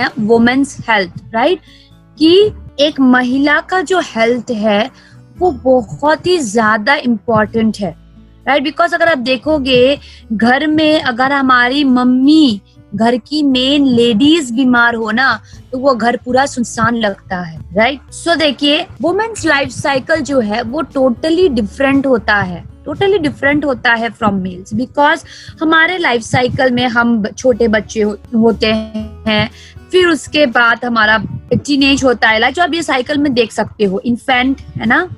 हैं women's health, right, कि एक महिला का जो हेल्थ है वो बहुत ही ज्यादा इम्पोर्टेंट है, राइट। बिकॉज अगर आप देखोगे घर में अगर हमारी मम्मी, घर की मेन लेडीज बीमार हो ना, तो वो घर पूरा सुनसान लगता है, राइट। सो देखिए, वुमेन्स लाइफ साइकिल जो है वो टोटली डिफरेंट होता है फ्रॉम मेल्स, बिकॉज हमारे लाइफ साइकिल में हम छोटे बच्चे होते हैं, फिर उसके बाद हमारा टीनेज होता है, जो आप ये साइकिल में देख सकते हो, इन्फेंट है ना,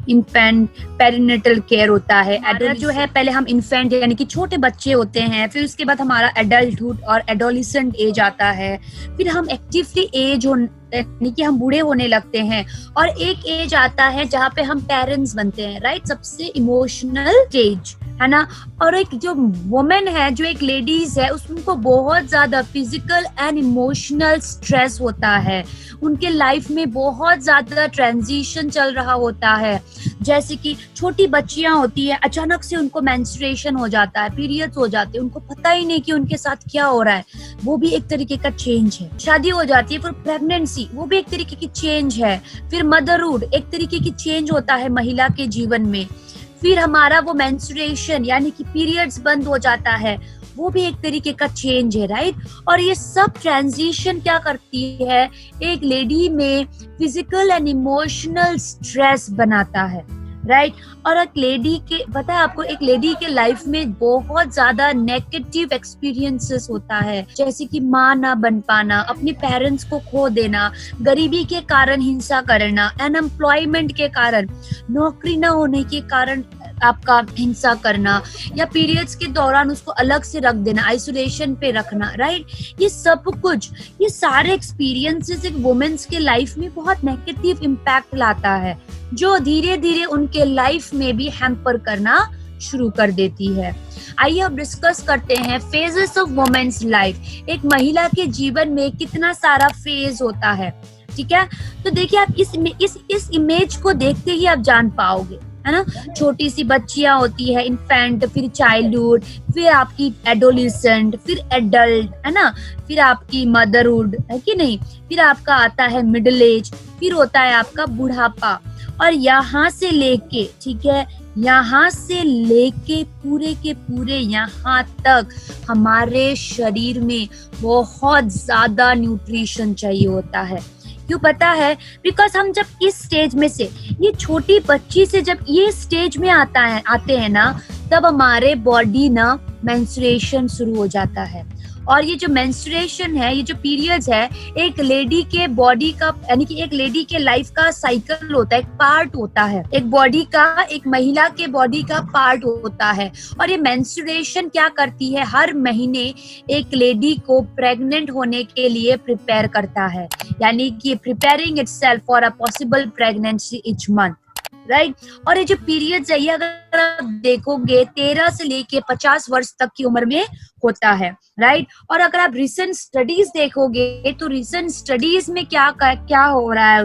इन्फेंट पेरिनेटल केयर होता है, एडल्ट जो है, पहले हम इन्फेंट यानी कि छोटे बच्चे होते हैं, फिर उसके बाद हमारा एडल्टहुड और एडोलेसेंट एज आता है, फिर हम एक्टिवली एज यानी कि हम बूढ़े होने लगते हैं, और एक एज आता है जहाँ पे हम पेरेंट्स बनते हैं, राइट, सबसे इमोशनल स्टेज है ना। और एक जो वुमेन है, जो एक लेडीज है, उसको बहुत ज्यादा फिजिकल एंड इमोशनल स्ट्रेस होता है, उनके लाइफ में बहुत ज्यादा ट्रांजिशन चल रहा होता है, जैसे कि छोटी बच्चियां होती है, अचानक से उनको मेंस्ट्रुएशन हो जाता है, पीरियड्स हो जाते हैं, उनको पता ही नहीं कि उनके साथ क्या हो रहा है, वो भी एक तरीके का चेंज है। शादी हो जाती है, फिर प्रेगनेंसी, वो भी एक तरीके की चेंज है, फिर मदरहुड एक तरीके की चेंज होता है महिला के जीवन में, फिर हमारा वो मेंस्ट्रुएशन यानी कि पीरियड्स बंद हो जाता है, वो भी एक तरीके का चेंज है, राइट। और ये सब ट्रांजिशन क्या करती है, एक लेडी में फिजिकल एंड इमोशनल स्ट्रेस बनाता है, राइट। और एक लेडी के, पता है आपको, एक लेडी के लाइफ में बहुत ज्यादा नेगेटिव एक्सपीरियंसेस होता है, जैसे कि माँ ना बन पाना, अपने पेरेंट्स को खो देना, गरीबी के कारण हिंसा करना, अनएम्प्लॉयमेंट के कारण, नौकरी ना होने के कारण आपका हिंसा करना, या पीरियड्स के दौरान उसको अलग से रख देना, आइसोलेशन पे रखना, राइट। ये सब कुछ, ये सारे एक्सपीरियंसेस एक वुमेन्स के लाइफ में बहुत नेगेटिव इम्पैक्ट लाता है, जो धीरे धीरे उनके लाइफ में भी हैम्पर करना शुरू कर देती है। आइए अब डिस्कस करते हैं फेजेस ऑफ वुमेन्स लाइफ। एक महिला के जीवन में कितना सारा फेज होता है, ठीक है। तो देखिए, आप इस इमेज को देखते ही आप जान पाओगे, है ना। छोटी सी बच्चियां होती है, इन्फेंट, फिर चाइल्डहुड, फिर आपकी एडोलेसेंट, फिर एडल्ट, है ना, फिर आपकी मदरहुड, है कि नहीं, फिर आपका आता है मिडिल एज, फिर होता है आपका बुढ़ापा, और यहाँ से लेके, ठीक है, यहाँ से लेके पूरे के पूरे यहाँ तक हमारे शरीर में बहुत ज्यादा न्यूट्रिशन चाहिए होता है। क्यों पता है? बिकॉज हम जब इस स्टेज में से, ये छोटी बच्ची से जब ये स्टेज में आते हैं ना, तब हमारे बॉडी ना मेंस्ट्रुएशन शुरू हो जाता है। और ये जो मेंस्ट्रुएशन है, ये जो पीरियड्स है, एक लेडी के बॉडी का, यानी कि एक लेडी के लाइफ का साइकिल होता है, एक पार्ट होता है, एक बॉडी का, एक महिला के बॉडी का पार्ट होता है। और ये मेंस्ट्रुएशन क्या करती है, हर महीने एक लेडी को प्रेग्नेंट होने के लिए प्रिपेयर करता है, यानी कि preparing itself for a possible pregnancy each month, right. और ये जो पीरियड्स है, ये अगर आप देखोगे 13 से लेके 50 वर्ष तक की उम्र में होता है, राइट। और अगर आप रिसेंट स्टडीज देखोगे, तो रिसेंट स्टडीज में क्या हो रहा है,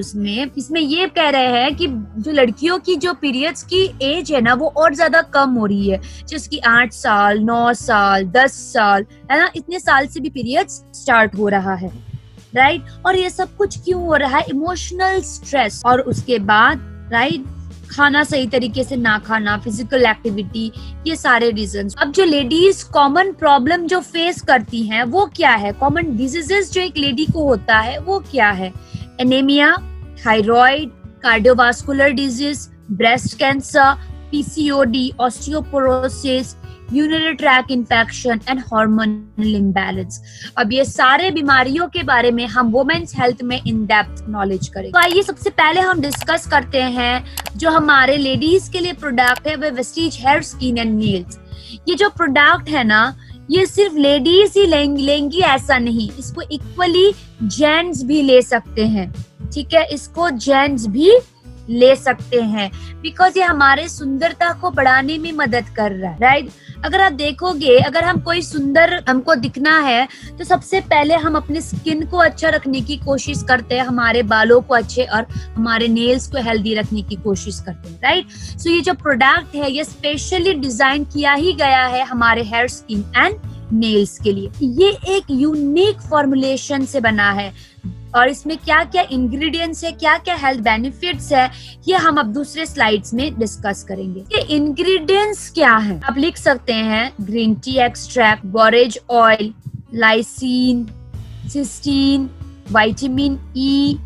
इसमें ये कह रहे हैं कि जो लड़कियों की जो पीरियड्स की एज है ना, वो और ज्यादा कम हो रही है, जिसकी 8 साल, 9 साल, 10 साल, है ना, इतने साल से भी पीरियड्स स्टार्ट हो रहा है, राइट। और ये सब कुछ क्यों हो रहा है? इमोशनल स्ट्रेस, और उसके बाद, राइट, खाना सही तरीके से ना खाना, फिजिकल एक्टिविटी, ये सारे रीजंस। अब जो लेडीज कॉमन प्रॉब्लम जो फेस करती हैं, वो क्या है? कॉमन डिजीजेस जो एक लेडी को होता है, वो क्या है? Anaemia, thyroid, cardiovascular disease, breast cancer, PCOD, osteoporosis, urinary track infection and hormonal imbalance. अब ये सारे बीमारियों के बारे में हम वुमेन्स हेल्थ में इन डेप्थ नॉलेज करेंगे। तो आइए सबसे पहले हम डिस्कस करते हैं जो हमारे लेडीज के लिए प्रोडक्ट है, वो Vestige hair, skin and nails. ये जो प्रोडक्ट है ना, ये सिर्फ लेडीज ही लेंगी ऐसा नहीं, इसको इक्वली जेंट्स भी ले सकते हैं, ठीक है, इसको जेंट्स भी ले सकते हैं, बिकॉज ये हमारे सुंदरता को बढ़ाने में मदद कर रहा है, राइट। अगर आप देखोगे, अगर हम कोई सुंदर हमको दिखना है, तो सबसे पहले हम अपने स्किन को अच्छा रखने की कोशिश करते हैं, हमारे बालों को अच्छे और हमारे नेल्स को हेल्दी रखने की कोशिश करते हैं, राइट। सो ये जो प्रोडक्ट है, ये स्पेशली डिजाइन किया ही गया है हमारे हेयर, स्किन एंड नेल्स के लिए। ये एक यूनिक फॉर्मुलेशन से बना है और इसमें क्या क्या इंग्रेडिएंट्स है, क्या क्या हेल्थ बेनिफिट्स है, ये हम अब दूसरे स्लाइड्स में डिस्कस करेंगे। ये इंग्रेडिएंट्स क्या है आप लिख सकते हैं, green tea extract, borage oil, lysine, cystine, vitamin E,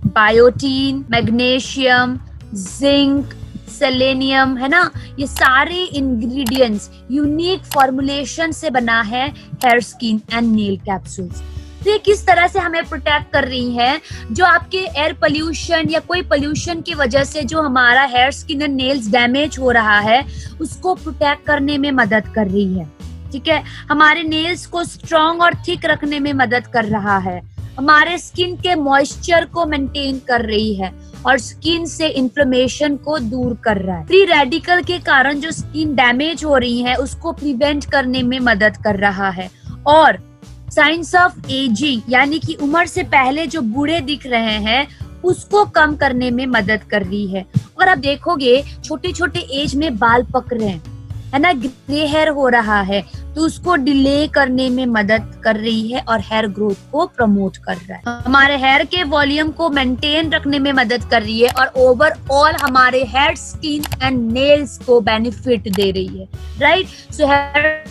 biotin, magnesium, zinc, selenium, है ना। ये सारे इंग्रेडिएंट्स यूनिक फॉर्मुलेशन से बना है hair, skin and nail capsules. तो ये किस तरह से हमें प्रोटेक्ट कर रही है, जो आपके एयर पोल्यूशन या कोई पोल्यूशन की वजह से जो हमारा hair, skin and nails damage हो रहा है, उसको प्रोटेक्ट करने में मदद कर रही है। ठीक है, हमारे नेल्स को स्ट्रॉन्ग और थिक रखने में मदद कर रहा है, हमारे स्किन के मॉइस्चर को मेंटेन कर रही है और स्किन से इन्फ्लेमेशन को दूर कर रहा है। फ्री रेडिकल के कारण जो स्किन डैमेज हो रही है उसको प्रिवेंट करने में मदद कर रहा है और साइंस ऑफ एजिंग यानी कि उम्र से पहले जो बूढ़े दिख रहे हैं उसको कम करने में मदद कर रही है। और आप देखोगे छोटे छोटे एज में बाल पक रहे हैं, है ना, ग्रे हेयर हो रहा है, तो उसको डिले करने में मदद कर रही है और हेयर ग्रोथ को प्रमोट कर रहा है। हमारे हेयर के वॉल्यूम को मेंटेन रखने में मदद कर रही है और ओवरऑल हमारे हेयर, स्किन एंड नेल्स को बेनिफिट दे रही है। Right, so here,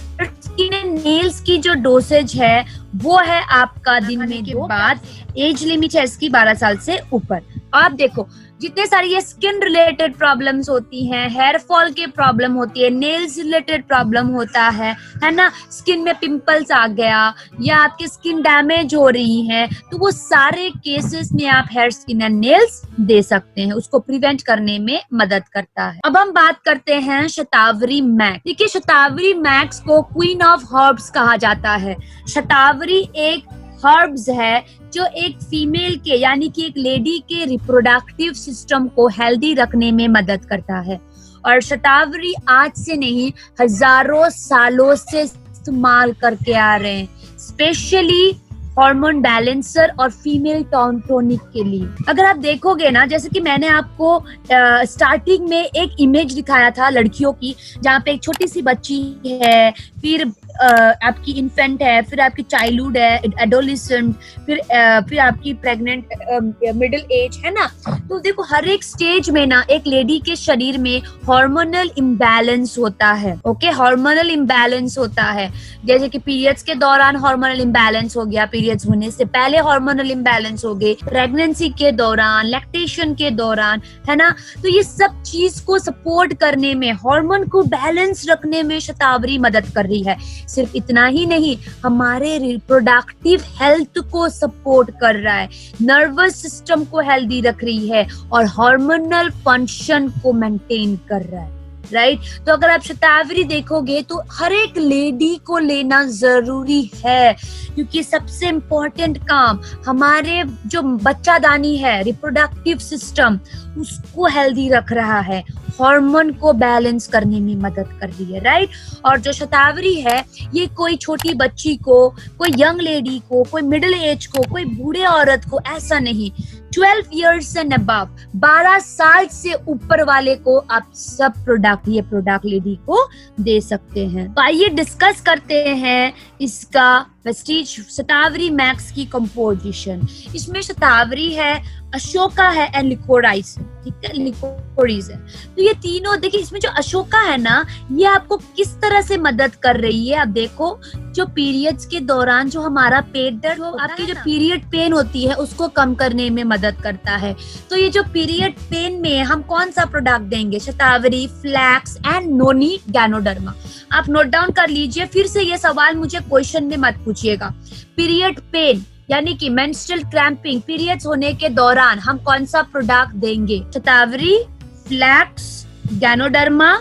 skin and nails की जो डोसेज है वो है आपका दिन में के बाद, एज लिमिट है इसकी 12 साल से ऊपर। आप देखो जितने सारी ये स्किन रिलेटेड प्रॉब्लम्स होती हैं, हेयर फॉल के प्रॉब्लम होती है, नेल्स रिलेटेड प्रॉब्लम होता है ना, स्किन में पिंपल्स आ गया या आपकी स्किन डैमेज हो रही है, तो वो सारे केसेस में आप हेयर, स्किन एंड नेल्स दे सकते हैं, उसको प्रिवेंट करने में मदद करता है। अब हम बात करते हैं शतावरी मैक्स। देखिए, शतावरी मैक्स को क्वीन ऑफ हर्ब्स कहा जाता है। शतावरी एक हर्ब्स है जो एक फीमेल के यानी कि एक लेडी के रिप्रोडक्टिव सिस्टम को हेल्दी रखने में मदद करता है और शतावरी आज से नहीं हजारों सालों से इस्तेमाल करके आ रहे हैं, स्पेशली हार्मोन बैलेंसर और फीमेल टोनिक के लिए। अगर आप देखोगे ना, जैसे कि मैंने आपको स्टार्टिंग में एक इमेज दिखाया था लड़कियों की, जहाँ पे एक छोटी सी बच्ची है, फिर आपकी इन्फेंट है, फिर आपकी चाइल्डहुड है, एडोलेसेंट, फिर आपकी प्रेग्नेंट, मिडिल एज, है ना। तो देखो हर एक स्टेज में ना एक लेडी के शरीर में हार्मोनल इम्बैलेंस होता है। ओके, हार्मोनल इम्बैलेंस होता है, जैसे कि पीरियड्स के दौरान हार्मोनल इम्बैलेंस हो गया, पीरियड्स होने से पहले हार्मोनल इम्बैलेंस हो गए, प्रेगनेंसी के दौरान, लैक्टेशन के दौरान, है ना। तो ये सब चीज को सपोर्ट करने में, हार्मोन को बैलेंस रखने में शतावरी मदद कर रही है। सिर्फ इतना ही नहीं, हमारे रिप्रोडक्टिव हेल्थ को सपोर्ट कर रहा है, नर्वस सिस्टम को हेल्दी रख रही है और हार्मोनल फंक्शन को मेंटेन कर रहा है। राइट, तो अगर आप शतावरी देखोगे तो हर एक लेडी को लेना जरूरी है, क्योंकि सबसे इम्पोर्टेंट काम हमारे जो बच्चादानी है, रिप्रोडक्टिव सिस्टम, उसको हेल्दी रख रहा है, हार्मोन को बैलेंस करने में मदद कर रही है। राइट, और जो शतावरी है ये कोई छोटी बच्ची को, कोई यंग लेडी को, कोई मिडिल एज को, कोई बूढ़े औरत को, ऐसा नहीं, 12 years एंड अबव, 12 साल से ऊपर वाले को आप सब प्रोडक्ट, ये प्रोडक्ट लेडी को दे सकते हैं। तो आइए डिस्कस करते हैं इसका प्रेस्टीज शतावरी मैक्स की कंपोजिशन। इसमें शतावरी है, अशोका है एंड लिकोराइस है। ठीक है, लिकोराइस है। तो ये तीनों देखिए, इसमें जो अशोका है ना, ये आपको किस तरह से मदद कर रही है। आप देखो, जो पीरियड्स के दौरान जो हमारा पेट दर्द, आपकी जो पीरियड पेन होती है उसको कम करने में मदद करता है। तो ये जो पीरियड पेन में हम कौन सा प्रोडक्ट देंगे, शतावरी, फ्लैक्स एंड नोनी गैनोडर्मा। आप नोट डाउन कर लीजिए, फिर से ये सवाल मुझे क्वेश्चन में मत पूछिएगा। पीरियड पेन यानी कि मेंस्ट्रुअल क्रैम्पिंग, पीरियड्स होने के दौरान हम कौन सा प्रोडक्ट देंगे, शतावरी, फ्लैक्स, गैनोडर्मा,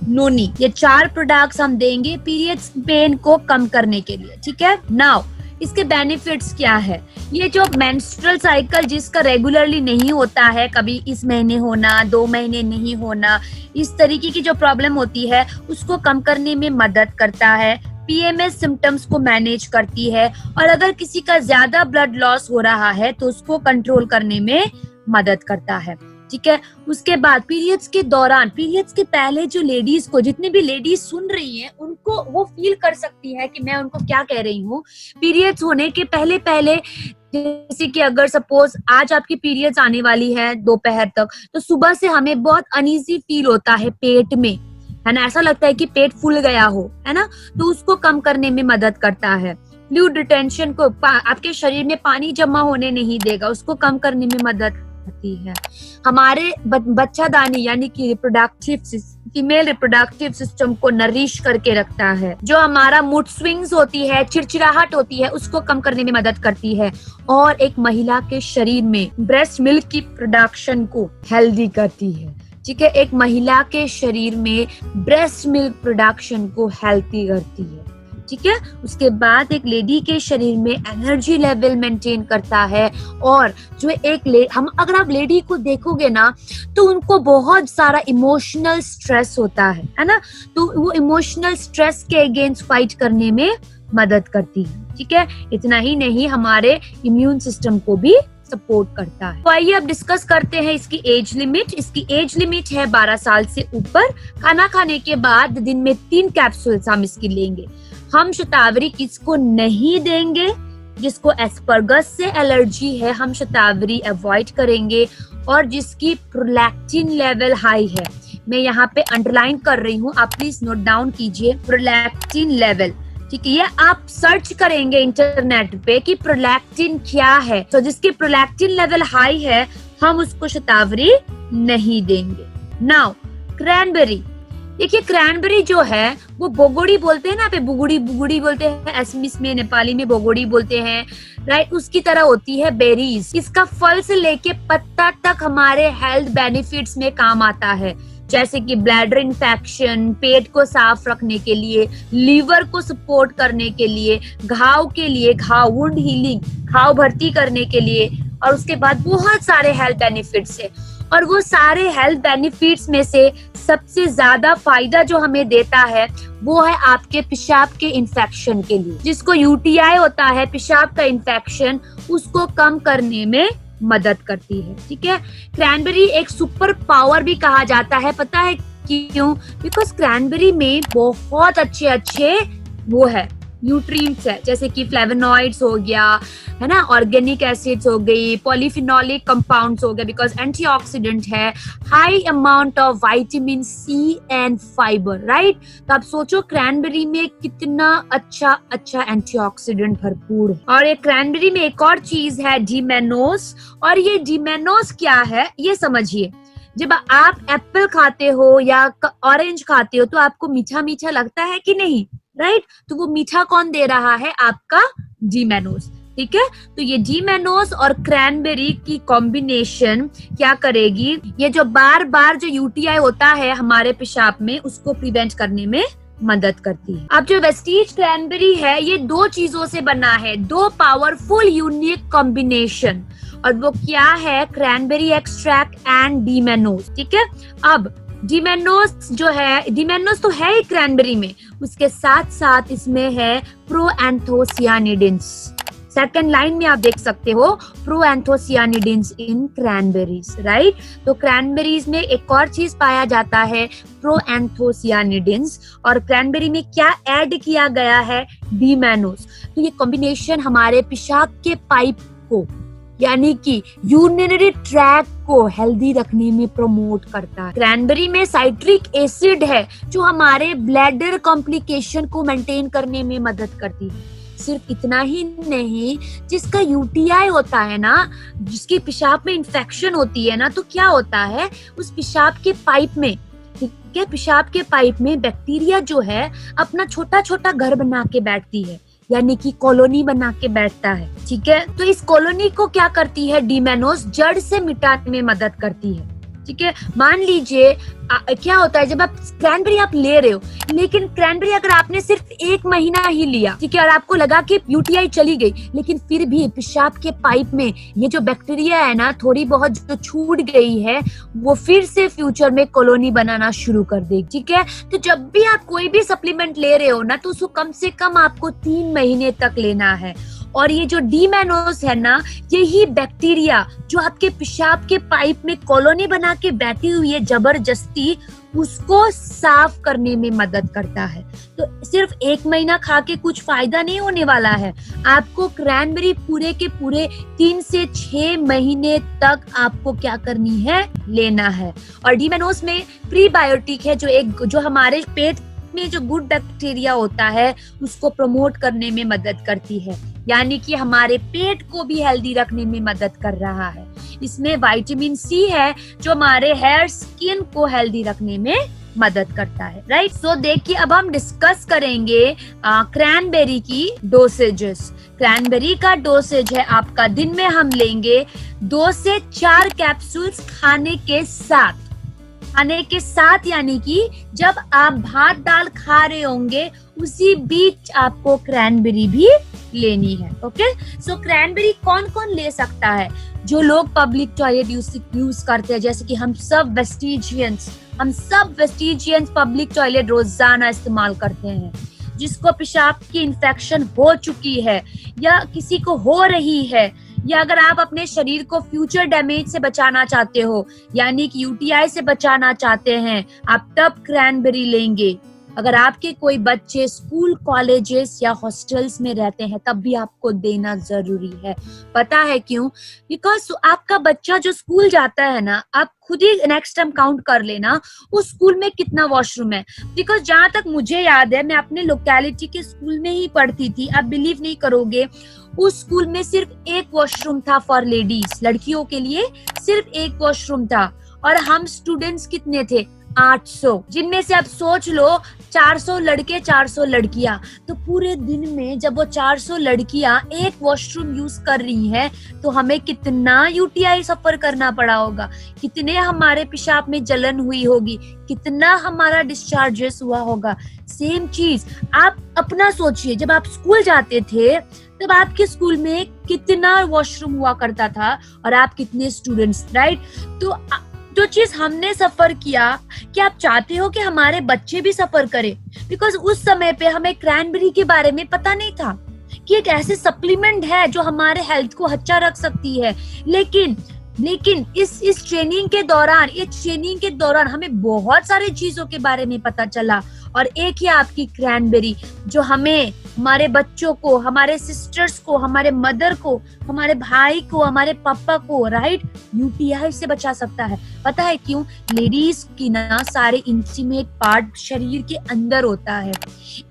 नोनी, ये 4 प्रोडक्ट्स हम देंगे पीरियड्स पेन को कम करने के लिए। ठीक है, नाउ इसके बेनिफिट्स क्या है। ये जो मेंस्ट्रुअल साइकिल जिसका रेगुलरली नहीं होता है, कभी इस महीने होना, 2 महीने नहीं होना, इस तरीके की जो प्रॉब्लम होती है उसको कम करने में मदद करता है, पीएमएस सिम्टम्स को मैनेज करती है, और अगर किसी का ज्यादा ब्लड लॉस हो रहा है तो उसको कंट्रोल करने में मदद करता है। ठीक है। उसके बाद पीरियड्स के दौरान, पीरियड्स के पहले जो लेडीज को, जितनी भी लेडीज सुन रही हैं उनको वो फील कर सकती है कि मैं उनको क्या कह रही हूँ। पीरियड्स होने के पहले पहले, जैसे कि अगर सपोज आज आपकी पीरियड्स आने वाली है दोपहर तक, तो सुबह से हमें बहुत अनईजी फील होता है पेट में, है ना, ऐसा लगता है कि पेट फूल गया हो, है ना, तो उसको कम करने में मदद करता है। फ्लूइड रिटेंशन को, आपके शरीर में पानी जमा होने नहीं देगा, उसको कम करने में मदद करती है। हमारे बच्चादानी यानी कि रिप्रोडक्टिव, फीमेल रिप्रोडक्टिव सिस्टम को नरिश करके रखता है। जो हमारा मूड स्विंग्स होती है, चिड़चिड़ाहट होती है, उसको कम करने में मदद करती है। और एक महिला के शरीर में ब्रेस्ट मिल्क की प्रोडक्शन को हेल्दी करती है, ठीक है। एक महिला के शरीर में ब्रेस्ट मिल्क प्रोडक्शन को हेल्दी करती है, ठीक है। उसके बाद एक लेडी के शरीर में एनर्जी लेवल मेंटेन करता है। और जो हम अगर आप लेडी को देखोगे ना, तो उनको बहुत सारा इमोशनल स्ट्रेस होता है ना, तो वो इमोशनल स्ट्रेस के अगेंस्ट फाइट करने में मदद करती है, ठीक है। इतना ही नहीं, हमारे इम्यून सिस्टम को भी सपोर्ट करता है। तो आइए अब डिस्कस करते हैं इसकी एज लिमिट। इसकी एज लिमिट है 12 साल से ऊपर। खाना खाने के बाद दिन में 3 कैप्सूल्स हम इसकी लेंगे। हम शतावरी किसको नहीं देंगे? जिसको एस्परगस से एलर्जी है, हम शतावरी अवॉइड करेंगे। और जिसकी प्रोलैक्टिन लेवल हाई है, मैं यहाँ पे अंडरलाइन कर रही हूँ, आप प्लीज नोट डाउन कीजिए, प्रोलैक्टिन लेवल, ठीक है। ये आप सर्च करेंगे इंटरनेट पे कि प्रोलैक्टिन क्या है, तो जिसकी प्रोलैक्टिन लेवल हाई है हम उसको शतावरी नहीं देंगे। नाउ क्रैनबेरी, देखिए क्रैनबेरी जो है वो बोगोड़ी बोलते हैं ना, पे बुगुड़ी बुगुड़ी बोलते हैं, असमिस में, नेपाली में बोगोड़ी बोलते हैं, राइट। उसकी तरह होती है बेरीज। इसका फल से लेके पत्ता तक हमारे हेल्थ बेनिफिट्स में काम आता है, जैसे कि ब्लैडर इन्फेक्शन, पेट को साफ रखने के लिए, लीवर को सपोर्ट करने के लिए, घाव के लिए, घाव वुंड हीलिंग, घाव भर्ती करने के लिए। और उसके बाद बहुत सारे हेल्थ बेनिफिट्स है। और वो सारे हेल्थ बेनिफिट्स में से सबसे ज्यादा फायदा जो हमें देता है वो है आपके पेशाब के इन्फेक्शन के लिए। जिसको यूटीआई होता है, पेशाब का इन्फेक्शन, उसको कम करने में मदद करती है, ठीक है। क्रैनबेरी एक सुपर पावर भी कहा जाता है, पता है क्यों? बिकॉज क्रैनबेरी में बहुत अच्छे वो है न्यूट्रिएंट्स है, जैसे कि फ्लेवोनॉइड्स हो गया, है ना, ऑर्गेनिक एसिड्स हो गई, पॉलीफिनोलिक कंपाउंड्स हो गए, बिकॉज एंटीऑक्सीडेंट है, high amount of vitamin C and fibre, right. तो आप सोचो क्रैनबेरी में कितना अच्छा एंटीऑक्सीडेंट भरपूर है। और ये क्रैनबेरी में एक और चीज है डीमेनोस। और ये डीमेनोस क्या है ये समझिए। जब आप एप्पल खाते हो या ऑरेंज खाते हो तो आपको मीठा मीठा लगता है कि नहीं, राइट। तो वो मीठा कौन दे रहा है? आपका डीमेनोस, ठीक है। तो ये डीमेनोस और क्रैनबेरी की कॉम्बिनेशन क्या करेगी? ये जो बार जो यूटीआई होता है हमारे पेशाब में, उसको प्रिवेंट करने में मदद करती है। अब जो वेस्टीज क्रैनबेरी है ये 2 चीजों से बना है, 2 पावरफुल यूनिक कॉम्बिनेशन। और वो क्या है? क्रैनबेरी एक्सट्रैक्ट एंड डीमेनोस, ठीक है। अब डीमेनोस जो है, डीमेनोस तो है ही क्रैनबेरी में, उसके साथ साथ इसमें है प्रोएंथोसियानिडिन्स। सेकंड लाइन में आप देख सकते हो प्रोएंथोसियानिडिन्स इन क्रैनबेरीज, राइट। तो क्रैनबेरीज में एक और चीज पाया जाता है, प्रोएंथोसियानिडिन्स। और क्रैनबेरी में क्या ऐड किया गया है? डीमेनोस। तो ये कॉम्बिनेशन हमारे पेशाब के पाइप को, यानी कि यूरिनरी ट्रैक को हेल्दी रखने में प्रमोट करता है। क्रैनबेरी में साइट्रिक एसिड है जो हमारे ब्लैडर कॉम्प्लिकेशन को मेंटेन करने में मदद करती है। सिर्फ इतना ही नहीं, जिसका यूटीआई होता है ना, जिसके पेशाब में इन्फेक्शन होती है ना, तो क्या होता है उस पेशाब के पाइप में, ठीक है, पेशाब के पाइप में बैक्टीरिया जो है अपना छोटा छोटा घर बना के बैठती है, यानी कि कॉलोनी बना के बैठता है, ठीक है। तो इस कॉलोनी को क्या करती है? डीमेनोस जड़ से मिटाने में मदद करती है, ठीक है। मान लीजिए क्या होता है, जब आप क्रैनबेरी आप ले रहे हो, लेकिन क्रैनबेरी अगर आपने सिर्फ 1 महीना ही लिया, ठीक है, और आपको लगा कि यूटीआई चली गई, लेकिन फिर भी पेशाब के पाइप में ये जो बैक्टीरिया है ना, थोड़ी बहुत जो छूट गई है, वो फिर से फ्यूचर में कॉलोनी बनाना शुरू कर देगी, ठीक है। तो जब भी आप कोई भी सप्लीमेंट ले रहे हो ना, तो उसको कम से कम आपको 3 महीने तक लेना है। और ये जो डीमेनोस है ना, यही बैक्टीरिया जो आपके पेशाब के पाइप में कॉलोनी बना के बैठी हुई है जबरदस्ती, उसको साफ करने में मदद करता है। तो सिर्फ 1 महीना खा के कुछ फायदा नहीं होने वाला है। आपको क्रैनबेरी पूरे के पूरे 3 से 6 महीने तक आपको क्या करनी है, लेना है। और डीमेनोस में प्रीबायोटिक है, जो हमारे पेट में जो गुड बैक्टीरिया होता है उसको प्रमोट करने में मदद करती है, यानी कि हमारे पेट को भी हेल्दी रखने में मदद कर रहा है। इसमें विटामिन सी है जो हमारे हेयर स्किन को हेल्दी रखने में मदद करता है, राइट। सो देखिए, अब हम डिस्कस करेंगे क्रैनबेरी की डोसेजेस। क्रैनबेरी का डोसेज है आपका, दिन में हम लेंगे 2 से 4 कैप्सूल्स खाने के साथ, यानी कि जब आप भात दाल खा रहे होंगे उसी बीच आपको क्रैनबेरी भी लेनी है। ओके, सो क्रैनबेरी कौन कौन ले सकता है? जो लोग पब्लिक टॉयलेट यूज करते हैं, जैसे कि हम सब वेस्टिजियंस पब्लिक टॉयलेट रोजाना इस्तेमाल करते हैं। जिसको पेशाब की इन्फेक्शन हो चुकी है या किसी को हो रही है, या अगर आप अपने शरीर को फ्यूचर डैमेज से बचाना चाहते हो, यानी कि यूटीआई से बचाना चाहते हैं, आप तब क्रैनबेरी लेंगे। अगर आपके कोई बच्चे स्कूल, कॉलेजेस या हॉस्टल्स में रहते हैं तब भी आपको देना जरूरी है। पता है क्यों? बिकॉज आपका बच्चा जो स्कूल जाता है ना, आप खुद ही नेक्स्ट टाइम काउंट कर लेना उस स्कूल में कितना वॉशरूम है। बिकॉज जहां तक मुझे याद है, मैं अपने लोकेलिटी के स्कूल में ही पढ़ती थी। आप बिलीव नहीं करोगे, उस स्कूल में सिर्फ एक वॉशरूम था फॉर लेडीज, लड़कियों के लिए सिर्फ एक वॉशरूम था। और हम स्टूडेंट्स कितने थे? 800, जिनमें से आप सोच लो 400 लड़के 400 लड़कियां। तो पूरे दिन में जब वो 400 लड़कियां एक वॉशरूम यूज कर रही हैं, तो हमें कितना यूटीआई सफर करना पड़ा होगा, कितने हमारे पेशाब में जलन हुई होगी, कितना हमारा डिस्चार्जेस हुआ होगा। सेम चीज आप अपना सोचिए, जब आप स्कूल जाते थे तब आपके स्कूल में कितना वॉशरूम हुआ करता था और आप कितने स्टूडेंट्स, राइट। तो जो चीज हमने सफर किया, क्या आप चाहते हो कि हमारे बच्चे भी सफर करें? बिकॉज उस समय पे हमें क्रैनबेरी के बारे में पता नहीं था कि एक ऐसे सप्लीमेंट है जो हमारे हेल्थ को अच्छा रख सकती है। लेकिन इस ट्रेनिंग के दौरान हमें बहुत सारी चीजों के बारे में पता चला। और एक ही आपकी क्रैनबेरी जो हमें, हमारे बच्चों को, हमारे सिस्टर्स को, हमारे मदर को, हमारे भाई को, हमारे पापा को, राइट, यूटीआई से बचा सकता है। पता है क्यों? लेडीज की ना सारे इंटीमेट पार्ट शरीर के अंदर होता है।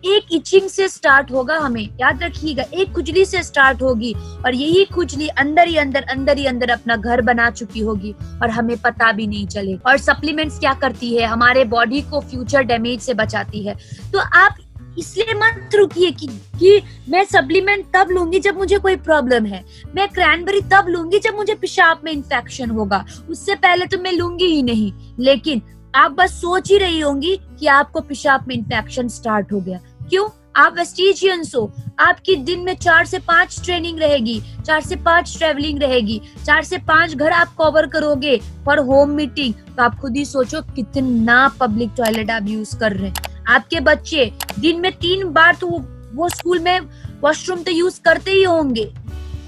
एक इचिंग से स्टार्ट होगा, हमें याद रखिएगा, एक खुजली से स्टार्ट होगी और यही खुजली अंदर ही अंदर अपना घर बना चुकी होगी और हमें पता भी नहीं चले। और सप्लीमेंट्स क्या करती है? हमारे बॉडी को फ्यूचर डैमेज से बचाती है। तो आप इसलिए मत रुकिए कि मैं सप्लीमेंट तब लूंगी जब मुझे कोई प्रॉब्लम है, मैं क्रैनबेरी तब लूंगी जब मुझे पेशाब में इन्फेक्शन होगा, उससे पहले तो मैं लूंगी ही नहीं। लेकिन आप बस सोच ही रही होंगी कि आपको पेशाब में इन्फेक्शन स्टार्ट हो गया। क्यों? आप वेस्टिजियंस हो, आपकी दिन में 4 से 5 ट्रेनिंग रहेगी, 4 से 5 ट्रेवलिंग रहेगी, 4 से 5 घर आप कवर करोगे फॉर होम मीटिंग। तो आप खुद ही सोचो कितना पब्लिक टॉयलेट आप यूज कर रहे हैं। आपके बच्चे दिन में 3 बार तो वो स्कूल में वॉशरूम तो यूज करते ही होंगे,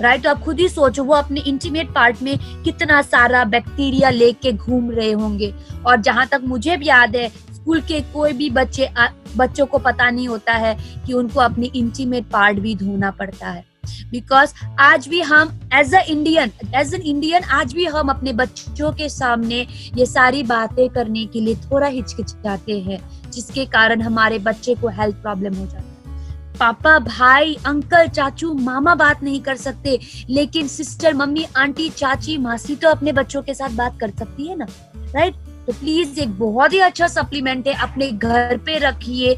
राइट। तो आप खुद ही सोचो वो अपने इंटीमेट पार्ट में कितना सारा बैक्टीरिया लेके घूम रहे होंगे। और जहां तक मुझे भी याद है, स्कूल के कोई भी बच्चों को पता नहीं होता है कि उनको अपनी इंटीमेट पार्ट भी धोना पड़ता है। बिकॉज आज भी हम एज एन इंडियन आज भी हम अपने बच्चों के सामने ये सारी बातें करने के लिए थोड़ा हिचकिचाते हैं, जिसके कारण हमारे बच्चे को हेल्थ प्रॉब्लम हो जाता है। पापा, भाई, अंकल, चाचू, मामा बात नहीं कर सकते, लेकिन सिस्टर, मम्मी, आंटी, चाची, मासी तो अपने बच्चों के साथ बात कर सकती है ना, राइट। तो प्लीज एक बहुत ही अच्छा सप्लीमेंट है, अपने घर पे रखिए,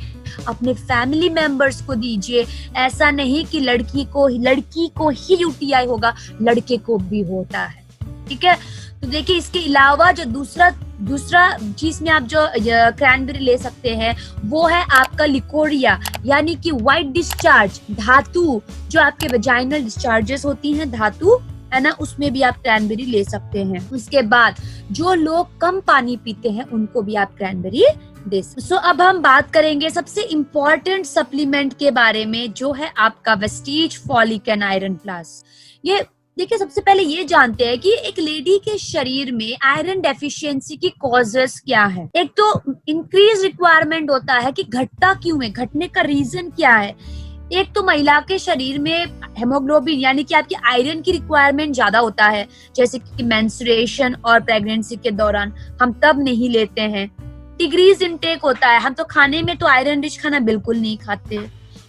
अपने फैमिली मेंबर्स को दीजिए। ऐसा नहीं कि लड़की को ही यूटीआई होगा, लड़के को भी होता है, ठीक है। तो देखिए, इसके अलावा जो दूसरा चीज में आप जो क्रैनबेरी ले सकते हैं वो है आपका लिकोरिया, यानी कि व्हाइट डिस्चार्ज, धातु, जो आपके वेजाइनल डिस्चार्जेस होती हैं, धातु है ना, उसमें भी आप क्रैनबेरी ले सकते हैं। उसके बाद जो लोग कम पानी पीते हैं उनको भी आप क्रैनबेरी दिस। सो अब हम बात करेंगे सबसे इम्पोर्टेंट सप्लीमेंट के बारे में, जो है आपका Vestige folic and iron plus. ये देखिए, सबसे पहले ये जानते हैं कि एक लेडी के शरीर में आयरन डेफिशिएंसी की कॉजेस क्या है। एक तो इंक्रीज रिक्वायरमेंट होता है कि घटता क्यों है, घटने का रीजन क्या है। एक तो महिला के शरीर में हेमोग्लोबिन यानी कि आपकी आयरन की रिक्वायरमेंट ज्यादा होता है, जैसे कि मेंस्ट्रुएशन और प्रेगनेंसी के दौरान हम तब नहीं लेते हैं। डिक्रीज इनटेक होता है, हम तो खाने में तो आयरन रिच खाना बिल्कुल नहीं खाते।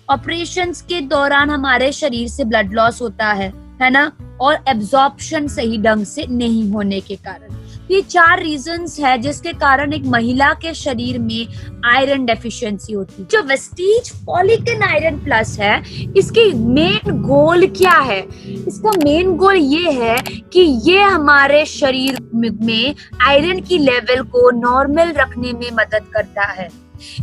ऑपरेशंस के दौरान हमारे शरीर से ब्लड लॉस होता है ना, और एब्जॉर्प्शन सही ढंग से नहीं होने के कारण। ये 4 रीजंस है जिसके कारण एक महिला के शरीर में आयरन डेफिशिएंसी होती है। जो Vestige folic and iron plus है, इसकी मेन गोल क्या है? इसका मेन गोल ये है कि ये हमारे शरीर में आयरन की लेवल को नॉर्मल रखने में मदद करता है।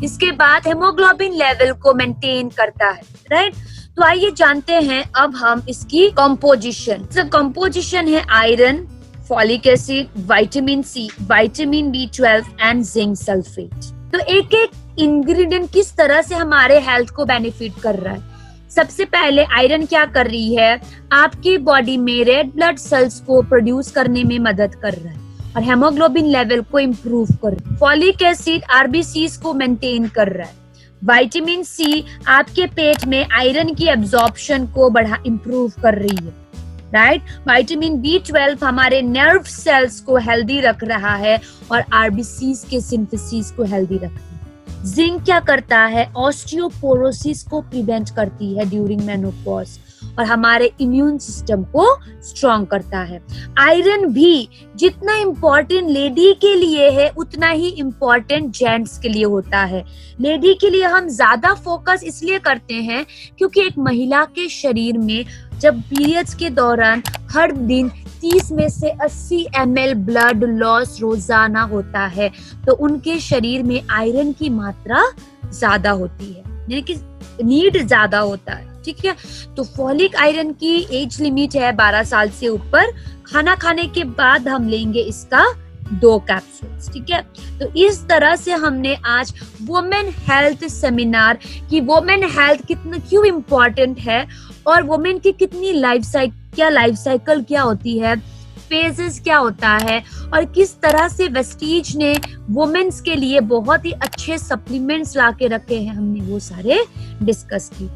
इसके बाद हेमोग्लोबिन लेवल को मेंटेन करता है, राइट। तो आइए जानते हैं अब हम इसकी कंपोजिशन। कंपोजिशन है iron, folic acid, vitamin C, vitamin B12 and zinc sulphate. तो एक एक इंग्रेडिएंट किस तरह से हमारे हेल्थ को बेनिफिट कर रहा है। सबसे पहले आयरन क्या कर रही है, आपकी बॉडी में रेड ब्लड सेल्स को प्रोड्यूस करने में मदद कर रहा है और हेमोग्लोबिन लेवल को इम्प्रूव कर रहा है। फॉलिक एसिड RBCs को मेंटेन कर रहा है। विटामिन सी आपके पेट में आयरन की एब्जॉर्प्शन को इम्प्रूव कर रही है, राइट। विटामिन B12 हमारे नर्व सेल्स को हेल्दी रख रहा है और RBCs के सिंथेसिस को हेल्दी रख रहा है। जिंक क्या करता है, ऑस्टियोपोरोसिस को प्रिवेंट करती है ड्यूरिंग मेनोपॉज और हमारे इम्यून सिस्टम को स्ट्रॉन्ग करता है। आयरन भी जितना इम्पोर्टेंट लेडी के लिए है उतना ही इम्पोर्टेंट जेंट्स के लिए होता है। लेडी के लिए हम ज्यादा फोकस इसलिए करते हैं क्योंकि एक महिला के शरीर में जब पीरियड्स के दौरान हर दिन 30 में से 80 ml ब्लड लॉस रोजाना होता है, तो उनके शरीर में आयरन की मात्रा ज्यादा होती है, यानी कि नीड ज्यादा होता है, ठीक है। तो फॉलिक आयरन की एज लिमिट है 12 साल से ऊपर। खाना खाने के बाद हम लेंगे इसका 2 कैप्सूल्स, ठीक है। तो इस तरह से हमने आज वुमेन हेल्थ सेमिनार की वुमेन हेल्थ कितना क्यों इम्पोर्टेंट है और वुमेन की कितनी लाइफ साइकिल क्या होती है, फेजेस क्या होता है और किस तरह से वेस्टीज ने वुमेन्स के लिए बहुत ही अच्छे सप्लीमेंट्स ला के रखे हैं, हमने वो सारे डिस्कस की।